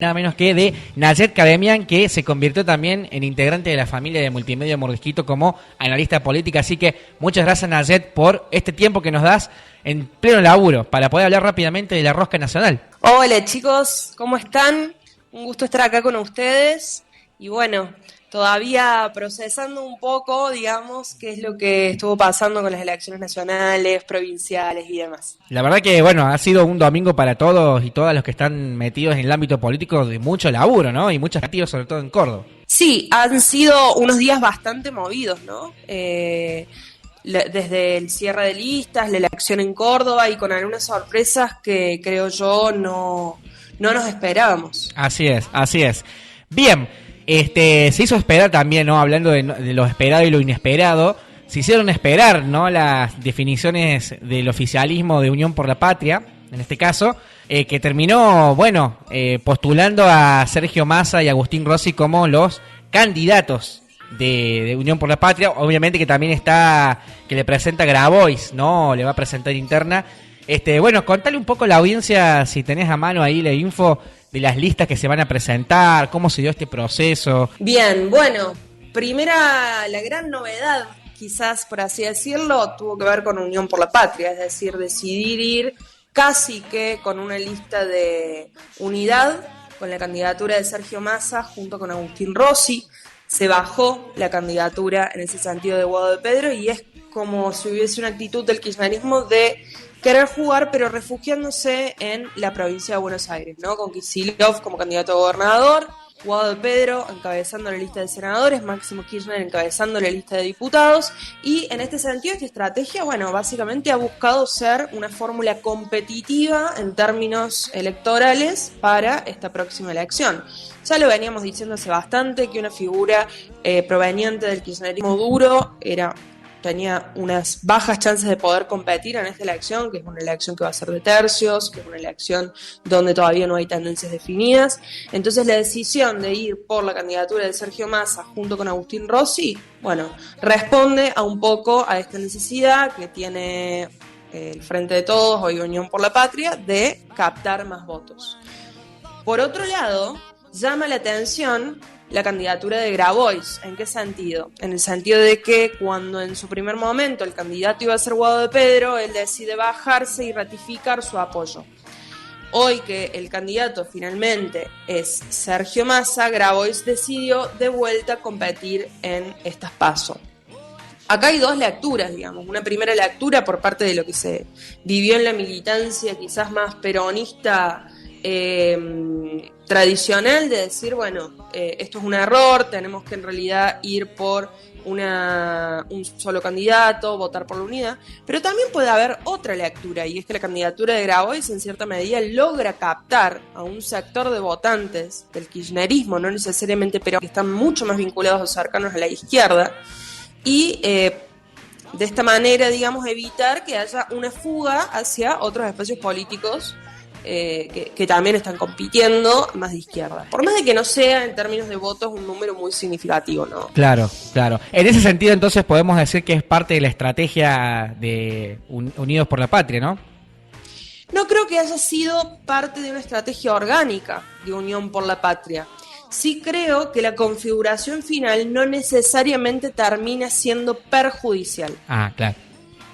Nada menos que de Nayet Kademian, que se convirtió también en integrante de la familia de Multimedia Mordisquito como analista política. Así que muchas gracias, Nayet, por este tiempo que nos das en pleno laburo para poder hablar rápidamente de la rosca nacional. Hola chicos, ¿cómo están? Un gusto estar acá con ustedes y bueno, todavía procesando un poco, digamos, qué es lo que estuvo pasando con las elecciones nacionales, provinciales y demás. La verdad que, bueno, ha sido un domingo para todos y todas los que están metidos en el ámbito político de mucho laburo, ¿no? Y muchos activos, sobre todo en Córdoba. Sí, han sido unos días bastante movidos, ¿no? Desde el cierre de listas, la elección en Córdoba y con algunas sorpresas que creo yo no nos esperábamos. Así es, así es. Bien, se hizo esperar también, ¿no? Hablando de lo esperado y lo inesperado, se hicieron esperar, ¿no? Las definiciones del oficialismo de Unión por la Patria, en este caso, que terminó, bueno, postulando a Sergio Massa y Agustín Rossi como los candidatos de Unión por la Patria. Obviamente que también está, que le presenta Grabois, ¿no? Le va a presentar interna. Bueno, contale un poco a la audiencia, si tenés a mano ahí la info de las listas que se van a presentar, cómo se dio este proceso. Bien, bueno, la gran novedad, quizás por así decirlo, tuvo que ver con Unión por la Patria, es decir, decidir ir casi que con una lista de unidad, con la candidatura de Sergio Massa junto con Agustín Rossi. Se bajó la candidatura en ese sentido de Guado de Pedro y es como si hubiese una actitud del kirchnerismo de querer jugar pero refugiándose en la provincia de Buenos Aires, ¿no? Con Kicillof como candidato a gobernador, Guado de Pedro encabezando la lista de senadores, Máximo Kirchner encabezando la lista de diputados y en este sentido esta estrategia, bueno, básicamente ha buscado ser una fórmula competitiva en términos electorales para esta próxima elección. Ya lo veníamos diciendo hace bastante que una figura proveniente del kirchnerismo duro tenía unas bajas chances de poder competir en esta elección, que es una elección que va a ser de tercios, que es una elección donde todavía no hay tendencias definidas. Entonces la decisión de ir por la candidatura de Sergio Massa junto con Agustín Rossi, bueno, responde a un poco a esta necesidad que tiene el Frente de Todos, hoy Unión por la Patria, de captar más votos. Por otro lado, llama la atención la candidatura de Grabois. ¿En qué sentido? En el sentido de que cuando en su primer momento el candidato iba a ser Guado de Pedro, él decide bajarse y ratificar su apoyo. Hoy que el candidato finalmente es Sergio Massa, Grabois decidió de vuelta competir en estas PASO. Acá hay dos lecturas, digamos. Una primera lectura por parte de lo que se vivió en la militancia quizás más peronista tradicional, de decir, bueno, esto es un error, tenemos que en realidad ir por un solo candidato, votar por la unidad, pero también puede haber otra lectura, y es que la candidatura de Grabois en cierta medida logra captar a un sector de votantes del kirchnerismo, no necesariamente, pero que están mucho más vinculados o cercanos a la izquierda, y de esta manera, digamos, evitar que haya una fuga hacia otros espacios políticos que también están compitiendo más de izquierda. Por más de que no sea en términos de votos un número muy significativo, ¿no? Claro, claro. En ese sentido, entonces, podemos decir que es parte de la estrategia de Unidos por la Patria, ¿no? No creo que haya sido parte de una estrategia orgánica de Unión por la Patria. Sí creo que la configuración final no necesariamente termina siendo perjudicial. Ah, claro.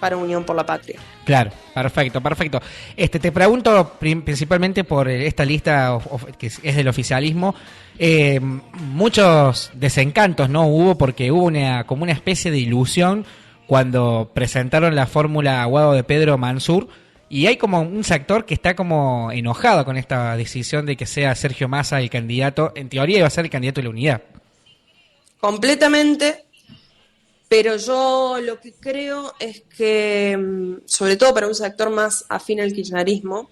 Para Unión por la Patria. Claro, perfecto, perfecto. Te pregunto principalmente por esta lista que es del oficialismo. Muchos desencantos no hubo porque hubo como una especie de ilusión cuando presentaron la fórmula Guado de Pedro Mansur, y hay como un sector que está como enojado con esta decisión de que sea Sergio Massa el candidato. En teoría iba a ser el candidato de la unidad. Completamente. Pero yo lo que creo es que, sobre todo para un sector más afín al kirchnerismo,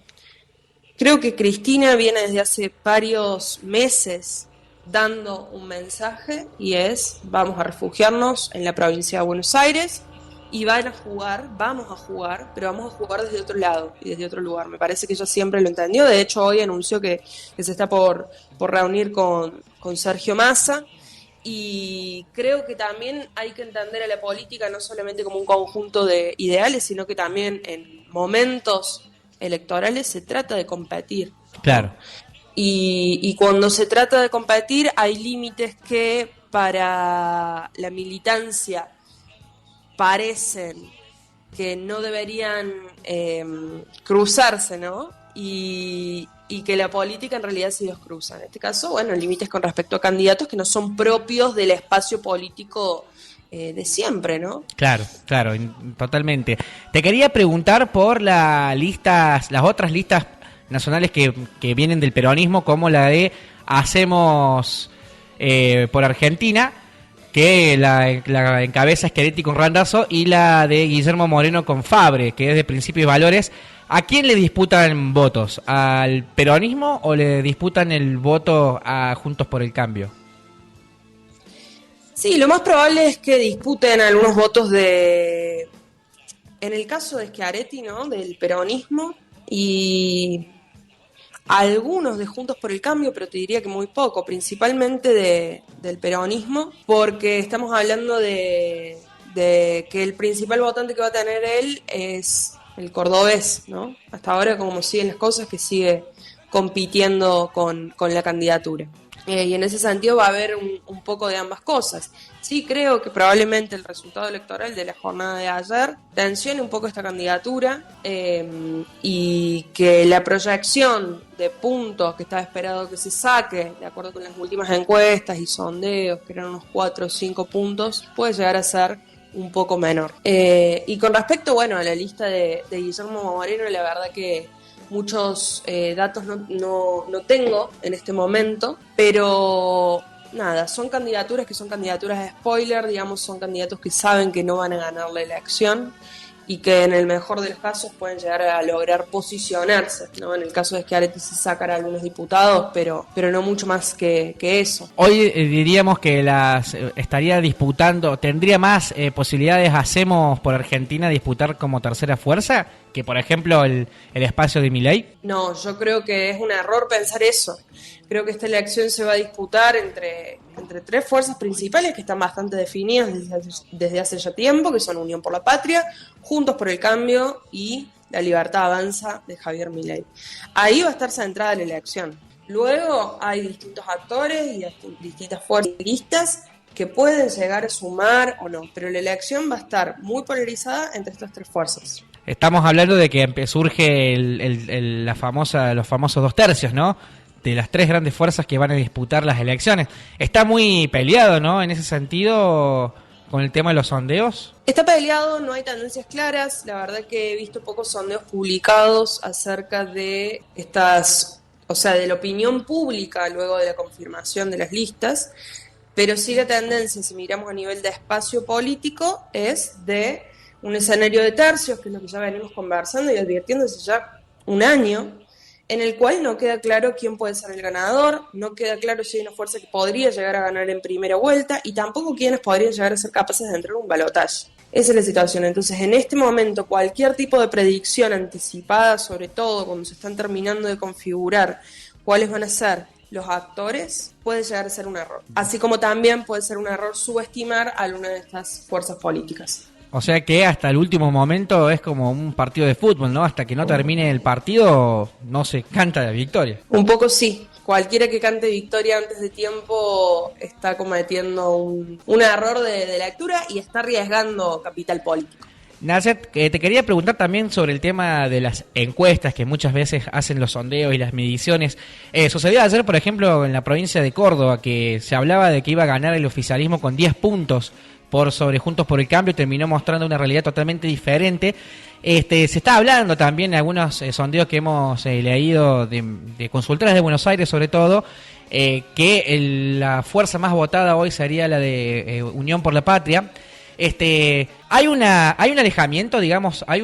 creo que Cristina viene desde hace varios meses dando un mensaje y es: vamos a refugiarnos en la provincia de Buenos Aires y vamos a jugar, pero vamos a jugar desde otro lado y desde otro lugar. Me parece que ella siempre lo entendió. De hecho, hoy anunció que se está por reunir con Sergio Massa. Y creo que también hay que entender a la política no solamente como un conjunto de ideales, sino que también en momentos electorales se trata de competir. Claro. y cuando se trata de competir hay límites que para la militancia parecen que no deberían cruzarse, ¿no? Y que la política en realidad sí los cruza. En este caso, bueno, límites con respecto a candidatos que no son propios del espacio político de siempre, ¿no? Claro, claro, totalmente. Te quería preguntar por las otras listas nacionales que vienen del peronismo, como la de Hacemos por Argentina, que la encabeza Schiaretti con Randazzo, y la de Guillermo Moreno con Fabre, que es de Principios y Valores. ¿A quién le disputan votos? ¿Al peronismo o le disputan el voto a Juntos por el Cambio? Sí, lo más probable es que disputen algunos votos en el caso de Schiaretti, ¿no? Del peronismo, y algunos de Juntos por el Cambio, pero te diría que muy poco, principalmente del peronismo, porque estamos hablando de que el principal votante que va a tener él es el cordobés, ¿no? Hasta ahora, como siguen las cosas, que sigue compitiendo con la candidatura. Y en ese sentido va a haber un poco de ambas cosas. Sí creo que probablemente el resultado electoral de la jornada de ayer tensione un poco esta candidatura, y que la proyección de puntos que estaba esperado que se saque, de acuerdo con las últimas encuestas y sondeos, que eran unos 4 o 5 puntos, puede llegar a ser un poco menor. Y con respecto, bueno, a la lista de Guillermo Moreno, la verdad que muchos datos no tengo en este momento, pero nada, son candidaturas que son candidaturas de spoiler, digamos, son candidatos que saben que no van a ganar la elección y que en el mejor de los casos pueden llegar a lograr posicionarse, ¿no? En el caso de Schiaretti se sacará algunos diputados, pero no mucho más que eso. Hoy diríamos que estaría disputando, tendría más posibilidades Hacemos por Argentina disputar como tercera fuerza que, por ejemplo, el espacio de Milei. No, yo creo que es un error pensar eso. Creo que esta elección se va a disputar entre tres fuerzas principales que están bastante definidas desde hace ya tiempo, que son Unión por la Patria, Juntos por el Cambio y La Libertad Avanza de Javier Milei. Ahí va a estar centrada la elección. Luego hay distintos actores y distintas fuerzas listas que pueden llegar a sumar o no, pero la elección va a estar muy polarizada entre estas tres fuerzas. Estamos hablando de que surge los famosos 2/3, ¿no? De las tres grandes fuerzas que van a disputar las elecciones. Está muy peleado, ¿no? En ese sentido, con el tema de los sondeos. Está peleado, no hay tendencias claras. La verdad que he visto pocos sondeos publicados acerca de de la opinión pública luego de la confirmación de las listas. Pero sí la tendencia, si miramos a nivel de espacio político, es de un escenario de tercios, que es lo que ya venimos conversando y advirtiendo hace ya un año, en el cual no queda claro quién puede ser el ganador, no queda claro si hay una fuerza que podría llegar a ganar en primera vuelta y tampoco quiénes podrían llegar a ser capaces de entrar en un balotaje. Esa es la situación. Entonces, en este momento, cualquier tipo de predicción anticipada, sobre todo cuando se están terminando de configurar cuáles van a ser los actores, puede llegar a ser un error. Así como también puede ser un error subestimar a alguna de estas fuerzas políticas. O sea que hasta el último momento es como un partido de fútbol, ¿no? Hasta que no termine el partido no se canta la victoria. Un poco sí. Cualquiera que cante victoria antes de tiempo está cometiendo un error de lectura y está arriesgando capital político. Nacet, te quería preguntar también sobre el tema de las encuestas que muchas veces hacen los sondeos y las mediciones. Sucedió ayer, por ejemplo, en la provincia de Córdoba, que se hablaba de que iba a ganar el oficialismo con 10 puntos por sobre Juntos por el Cambio, terminó mostrando una realidad totalmente diferente. Se está hablando también en algunos sondeos que hemos leído de consultoras de Buenos Aires, sobre todo, que la fuerza más votada hoy sería la de Unión por la Patria. Hay un alejamiento, digamos, hay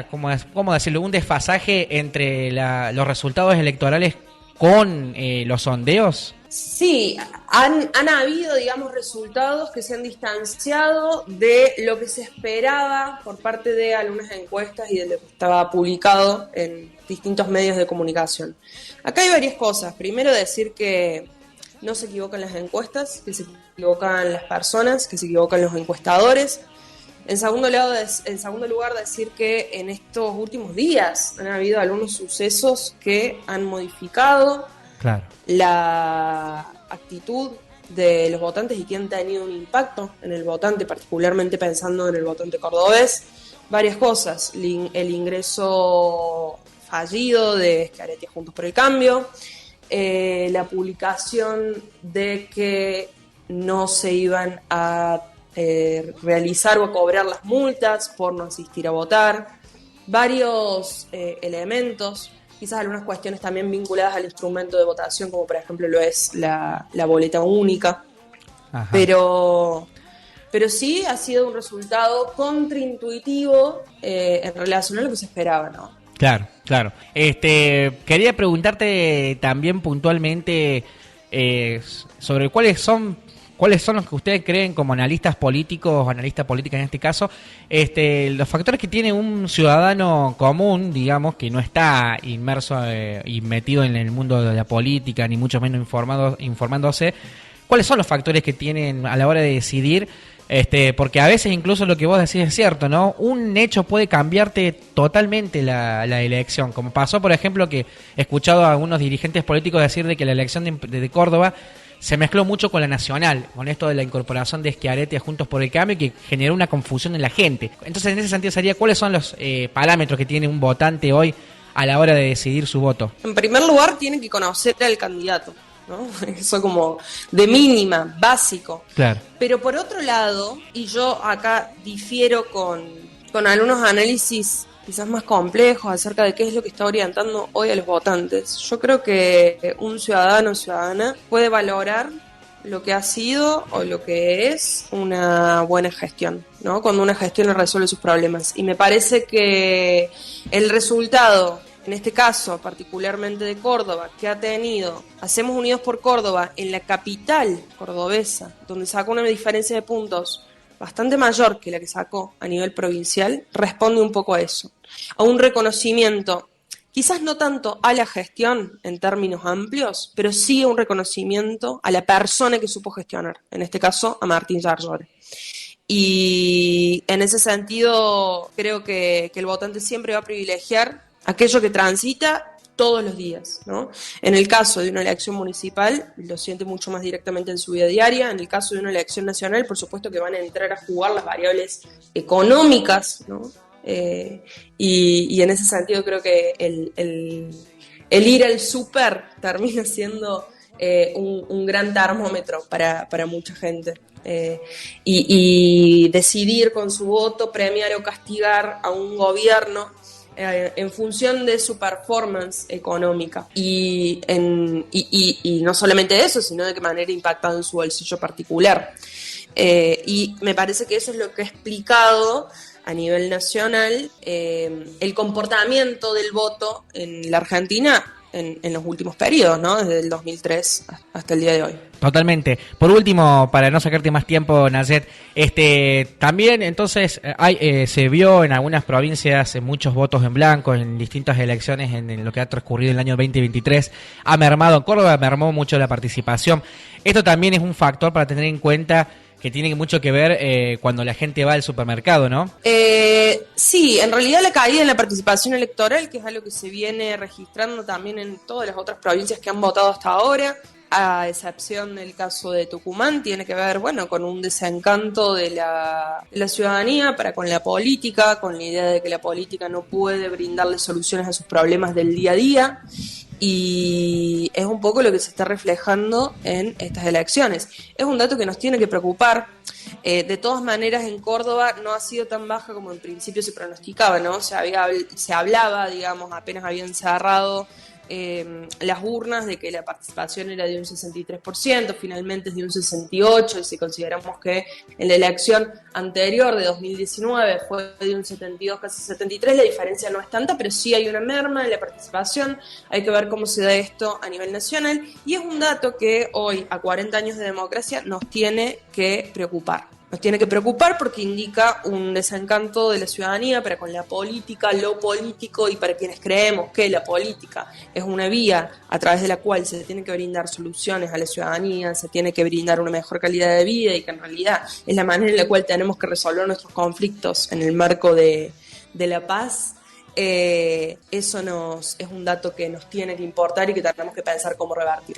¿cómo decirlo? Un desfasaje entre los resultados electorales con los sondeos. Sí, han habido, digamos, resultados que se han distanciado de lo que se esperaba por parte de algunas encuestas y de lo que estaba publicado en distintos medios de comunicación. Acá hay varias cosas. Primero, decir que no se equivocan las encuestas, que se equivocan las personas, que se equivocan los encuestadores. En segundo lugar, decir que en estos últimos días han habido algunos sucesos que han modificado Claro. la actitud de los votantes y que han tenido un impacto en el votante, particularmente pensando en el votante cordobés. Varias cosas: el ingreso fallido de Schiaretti a Juntos por el Cambio, la publicación de que no se iban a realizar o a cobrar las multas por no asistir a votar, varios elementos, quizás algunas cuestiones también vinculadas al instrumento de votación, como por ejemplo lo es la boleta única. Ajá. Pero sí ha sido un resultado contraintuitivo en relación a lo que se esperaba, ¿no? Claro, claro. Quería preguntarte también puntualmente sobre cuáles son los que ustedes creen como analistas políticos o analistas políticas en este caso, los factores que tiene un ciudadano común, digamos, que no está inmerso y metido en el mundo de la política, ni mucho menos informándose. ¿Cuáles son los factores que tienen a la hora de decidir? Porque a veces incluso lo que vos decís es cierto, ¿no? Un hecho puede cambiarte totalmente la elección, como pasó, por ejemplo, que he escuchado a algunos dirigentes políticos decir de que la elección de Córdoba se mezcló mucho con la nacional, con esto de la incorporación de Schiaretti a Juntos por el Cambio, que generó una confusión en la gente. Entonces, en ese sentido sería, ¿cuáles son los parámetros que tiene un votante hoy a la hora de decidir su voto? En primer lugar, tiene que conocer al candidato, ¿no? Eso como de mínima, básico. Claro. Pero por otro lado, y yo acá difiero con algunos análisis quizás más complejos acerca de qué es lo que está orientando hoy a los votantes, yo creo que un ciudadano o ciudadana puede valorar lo que ha sido o lo que es una buena gestión, ¿no? Cuando una gestión le resuelve sus problemas. Y me parece que el resultado, en este caso particularmente de Córdoba, que ha tenido Hacemos Unidos por Córdoba en la capital cordobesa, donde sacó una diferencia de puntos bastante mayor que la que sacó a nivel provincial, responde un poco a eso, a un reconocimiento, quizás no tanto a la gestión en términos amplios, pero sí a un reconocimiento a la persona que supo gestionar, en este caso a Martín Yarlora. Y en ese sentido creo que el votante siempre va a privilegiar aquello que transita todos los días, ¿no? En el caso de una elección municipal, lo siente mucho más directamente en su vida diaria. En el caso de una elección nacional, por supuesto que van a entrar a jugar las variables económicas, ¿no? Y en ese sentido creo que el ir al súper termina siendo un gran termómetro para mucha gente. Y decidir con su voto premiar o castigar a un gobierno en función de su performance económica y no solamente eso, sino de qué manera impacta en su bolsillo particular. Y me parece que eso es lo que ha explicado a nivel nacional el comportamiento del voto en la Argentina en los últimos periodos, ¿no? Desde el 2003 hasta el día de hoy. Totalmente. Por último, para no sacarte más tiempo, Nayet, también entonces se vio en algunas provincias muchos votos en blanco en distintas elecciones en lo que ha transcurrido en el año 2023. Ha mermado en Córdoba, mermó mucho la participación. Esto también es un factor para tener en cuenta que tiene mucho que ver cuando la gente va al supermercado, ¿no? Sí, en realidad la caída en la participación electoral, que es algo que se viene registrando también en todas las otras provincias que han votado hasta ahora, a excepción del caso de Tucumán, tiene que ver, bueno, con un desencanto de la ciudadanía para con la política, con la idea de que la política no puede brindarle soluciones a sus problemas del día a día. Y es un poco lo que se está reflejando en estas elecciones. Es un dato que nos tiene que preocupar. De todas maneras, en Córdoba no ha sido tan baja como en principio se pronosticaba, ¿no? Se hablaba, digamos, apenas habían cerrado las urnas, de que la participación era de un 63%, finalmente es de un 68%, y si consideramos que en la elección anterior de 2019 fue de un 72, casi 73%, la diferencia no es tanta, pero sí hay una merma en la participación. Hay que ver cómo se da esto a nivel nacional, y es un dato que hoy, a 40 años de democracia, nos tiene que preocupar. Nos tiene que preocupar porque indica un desencanto de la ciudadanía para con la política, lo político, y para quienes creemos que la política es una vía a través de la cual se tiene que brindar soluciones a la ciudadanía, se tiene que brindar una mejor calidad de vida, y que en realidad es la manera en la cual tenemos que resolver nuestros conflictos en el marco de la paz. eso es un dato que nos tiene que importar y que tenemos que pensar cómo revertirlo.